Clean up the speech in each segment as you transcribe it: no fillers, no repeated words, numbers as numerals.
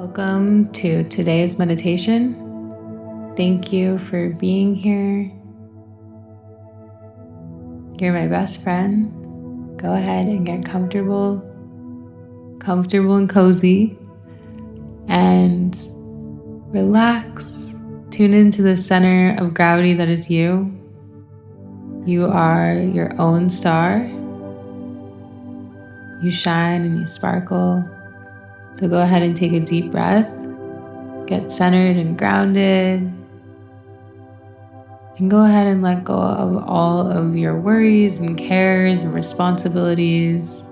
Welcome to today's meditation. Thank you for being here. You're my best friend. Go ahead and get comfortable and cozy, and relax. Tune into the center of gravity that is you. You are your own star. You shine and you sparkle. So go ahead and take a deep breath. Get centered and grounded. And go ahead and let go of all of your worries and cares and responsibilities.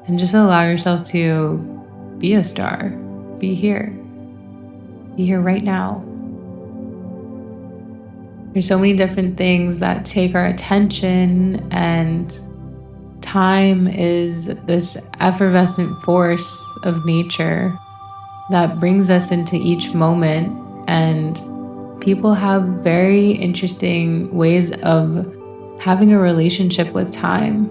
And just allow yourself to be a star. Be here. Be here right now. There's so many different things that take our attention, and time is this effervescent force of nature that brings us into each moment, and people have very interesting ways of having a relationship with time.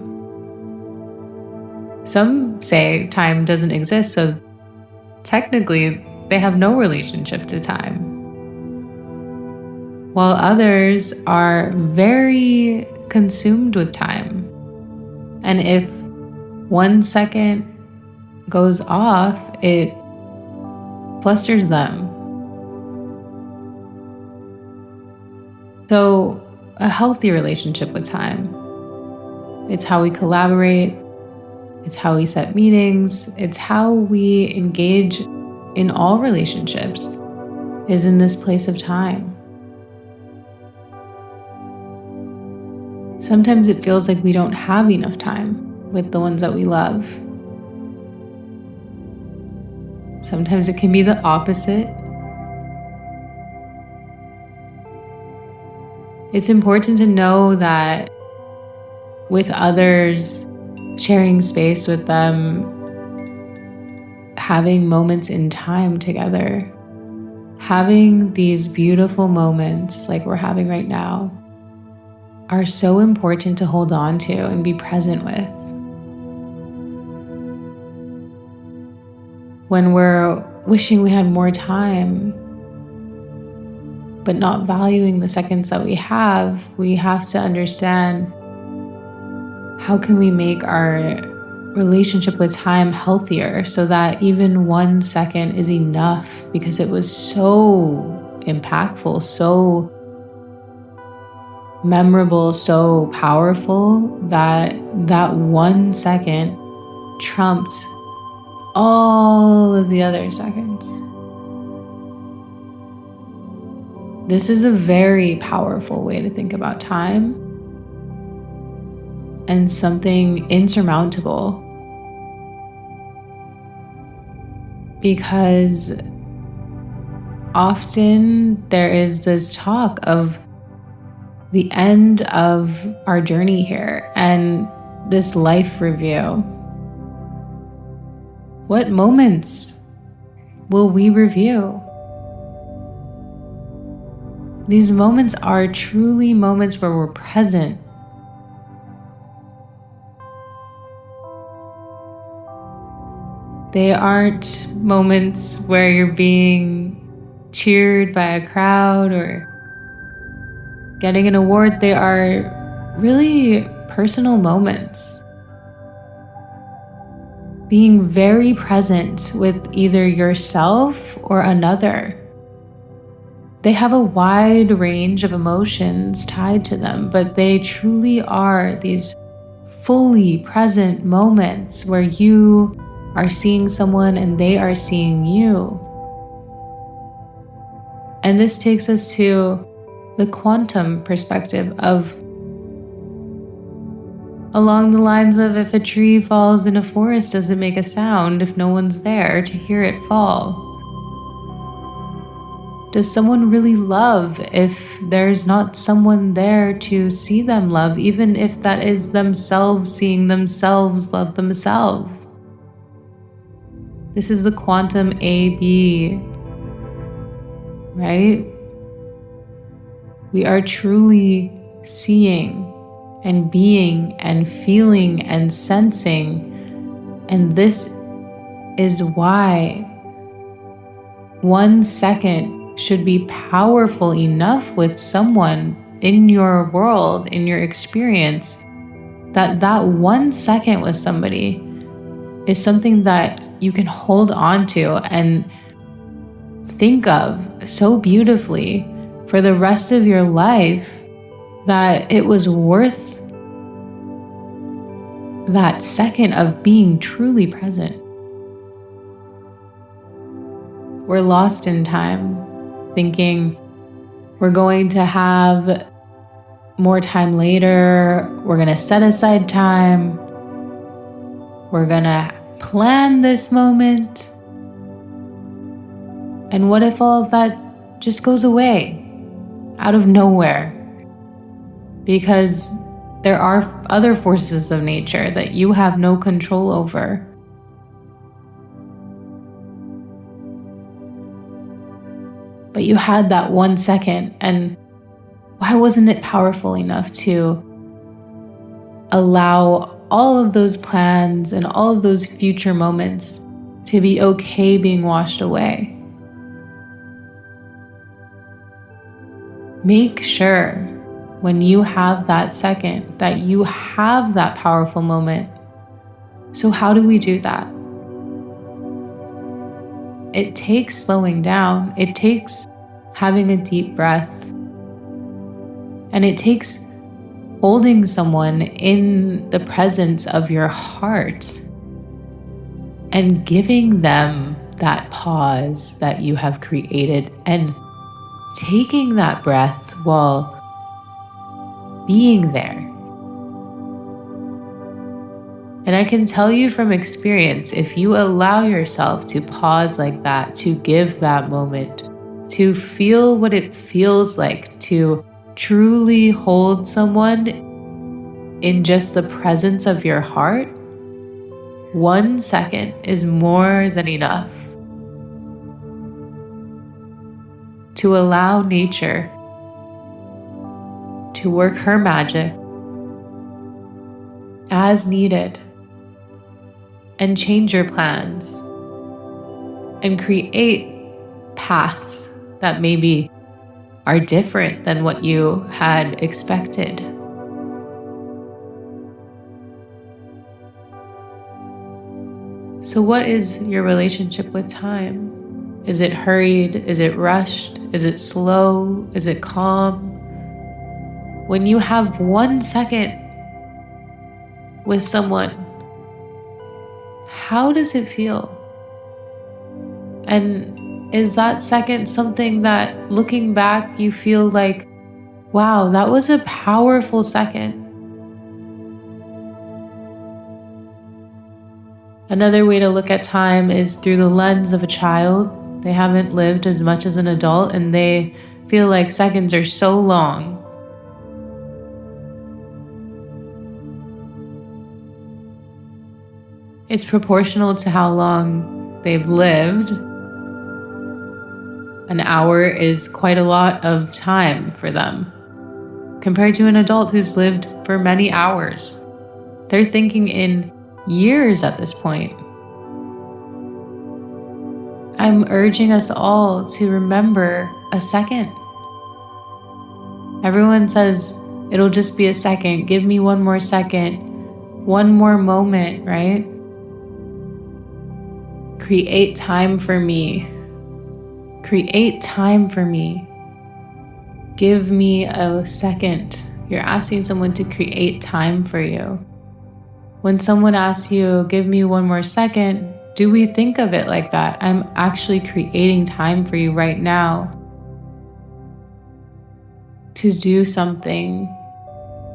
Some say time doesn't exist, so technically they have no relationship to time. While others are very consumed with time. And if 1 second goes off, it flusters them. So, a healthy relationship with time. It's how we collaborate. It's how we set meetings. It's how we engage in all relationships, is in this place of time. Sometimes it feels like we don't have enough time with the ones that we love. Sometimes it can be the opposite. It's important to know that with others, sharing space with them, having moments in time together, having these beautiful moments like we're having right now, are so important to hold on to and be present with. When we're wishing we had more time, but not valuing the seconds that we have to understand, how can we make our relationship with time healthier so that even 1 second is enough, because it was so impactful, so memorable, so powerful, that 1 second trumped all of the other seconds. This is a very powerful way to think about time, and something insurmountable, because often there is this talk of the end of our journey here and this life review. What moments will we review? These moments are truly moments where we're present. They aren't moments where you're being cheered by a crowd or getting an award. They are really personal moments. Being very present with either yourself or another. They have a wide range of emotions tied to them, but they truly are these fully present moments where you are seeing someone and they are seeing you. And this takes us to the quantum perspective of, along the lines of, if a tree falls in a forest, does it make a sound if no one's there to hear it fall? Does someone really love if there's not someone there to see them love, even if that is themselves seeing themselves love themselves? This is the quantum AB, right? We are truly seeing and being and feeling and sensing. And this is why 1 second should be powerful enough with someone in your world, in your experience, that 1 second with somebody is something that you can hold on to and think of so beautifully for the rest of your life, that it was worth that second of being truly present. We're lost in time, thinking we're going to have more time later, we're going to set aside time, we're going to plan this moment. And what if all of that just goes away out of nowhere? Because there are other forces of nature that you have no control over. But you had that 1 second, and why wasn't it powerful enough to allow all of those plans and all of those future moments to be okay being washed away? Make sure when you have that second that you have that powerful moment. So how do we do that? It takes slowing down. It takes having a deep breath. And it takes holding someone in the presence of your heart and giving them that pause that you have created and taking that breath while being there. And I can tell you from experience, if you allow yourself to pause like that, to give that moment, to feel what it feels like to truly hold someone in just the presence of your heart, 1 second is more than enough to allow nature to work her magic as needed and change your plans and create paths that maybe are different than what you had expected. So what is your relationship with time? Is it hurried? Is it rushed? Is it slow? Is it calm? When you have 1 second with someone, how does it feel? And is that second something that, looking back, you feel like, wow, that was a powerful second? Another way to look at time is through the lens of a child. They haven't lived as much as an adult, and they feel like seconds are so long. It's proportional to how long they've lived. An hour is quite a lot of time for them, compared to an adult who's lived for many hours. They're thinking in years at this point. I'm urging us all to remember a second. Everyone says, it'll just be a second. Give me one more second, one more moment, right? Create time for me. Create time for me. Give me a second. You're asking someone to create time for you. When someone asks you, give me one more second, do we think of it like that? I'm actually creating time for you right now to do something.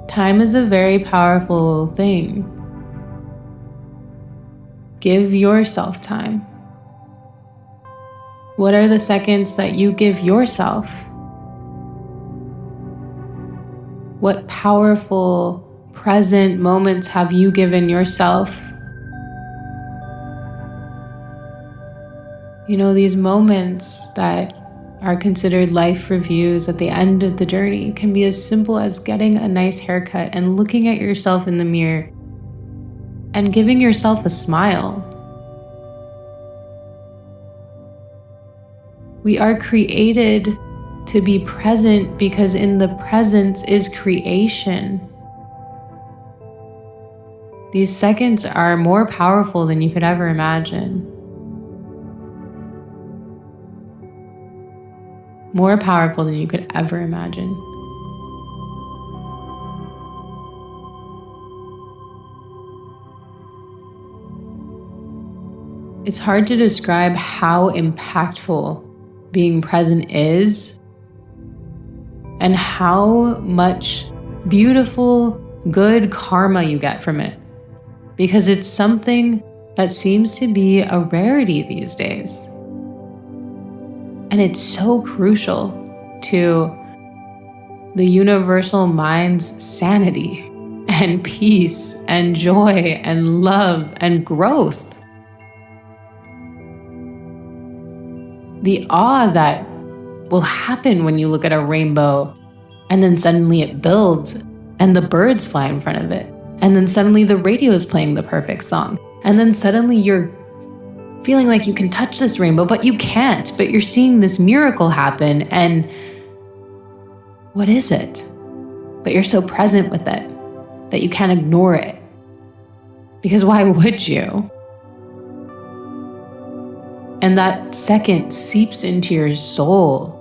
Time is a very powerful thing. Give yourself time. What are the seconds that you give yourself? What powerful present moments have you given yourself? You know, these moments that are considered life reviews at the end of the journey can be as simple as getting a nice haircut and looking at yourself in the mirror and giving yourself a smile. We are created to be present because in the presence is creation. These seconds are more powerful than you could ever imagine. More powerful than you could ever imagine. It's hard to describe how impactful being present is and how much beautiful, good karma you get from it. Because it's something that seems to be a rarity these days. And it's so crucial to the universal mind's sanity and peace and joy and love and growth. The awe that will happen when you look at a rainbow and then suddenly it builds and the birds fly in front of it. And then suddenly the radio is playing the perfect song. And then suddenly you're feeling like you can touch this rainbow, but you can't. But you're seeing this miracle happen. And what is it? But you're so present with it that you can't ignore it. Because why would you? And that second seeps into your soul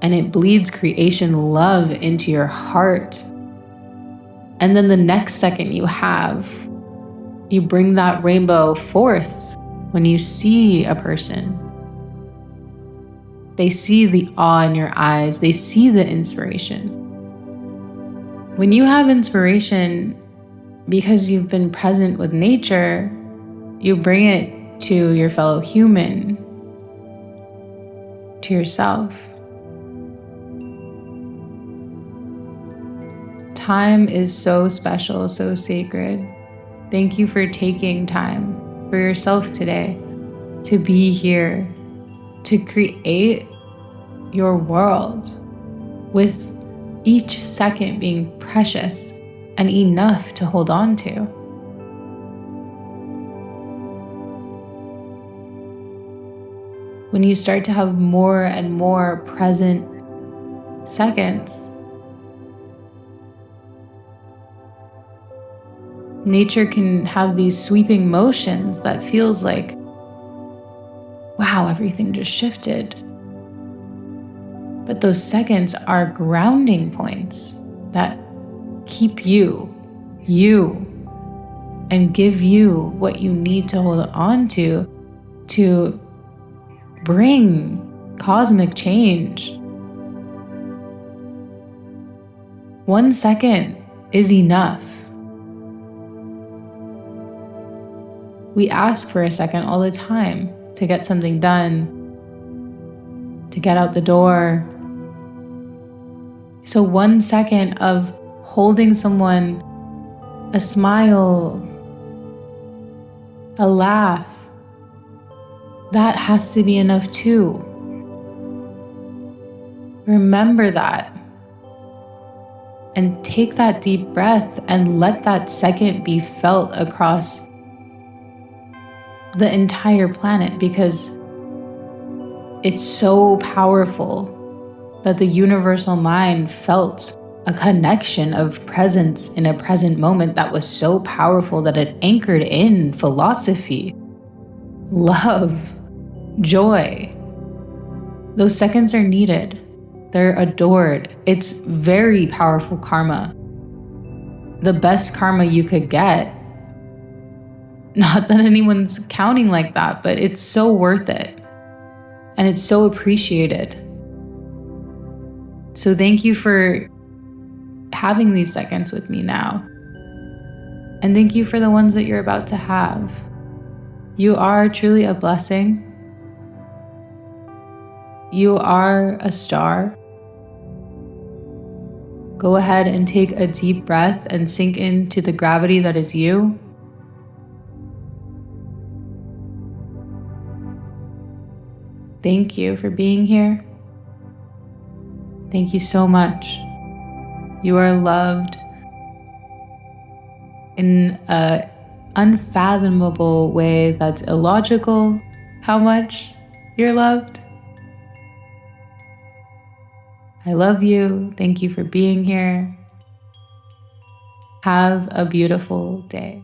and it bleeds creation love into your heart. And then the next second you bring that rainbow forth when you see a person. They see the awe in your eyes. They see the inspiration. When you have inspiration because you've been present with nature, you bring it to your fellow human, to yourself. Time is so special, so sacred. Thank you for taking time for yourself today to be here, to create your world with each second being precious and enough to hold on to. When you start to have more and more present seconds, nature can have these sweeping motions that feels like, wow, everything just shifted. But those seconds are grounding points that keep you, and give you what you need to hold on to bring cosmic change. 1 second is enough. We ask for a second all the time to get something done, to get out the door. So 1 second of holding someone, a smile, a laugh, that has to be enough too. Remember that. And take that deep breath and let that second be felt across the entire planet, because it's so powerful that the universal mind felt a connection of presence in a present moment that was so powerful that it anchored in philosophy, love, joy. Those seconds are needed. They're adored. It's very powerful karma. The best karma you could get. Not that anyone's counting like that, but it's so worth it. And it's so appreciated. So thank you for having these seconds with me now. And thank you for the ones that you're about to have. You are truly a blessing. You are a star. Go ahead and take a deep breath and sink into the gravity that is you. Thank you for being here. Thank you so much. You are loved in an unfathomable way that's illogical how much you're loved. I love you. Thank you for being here. Have a beautiful day.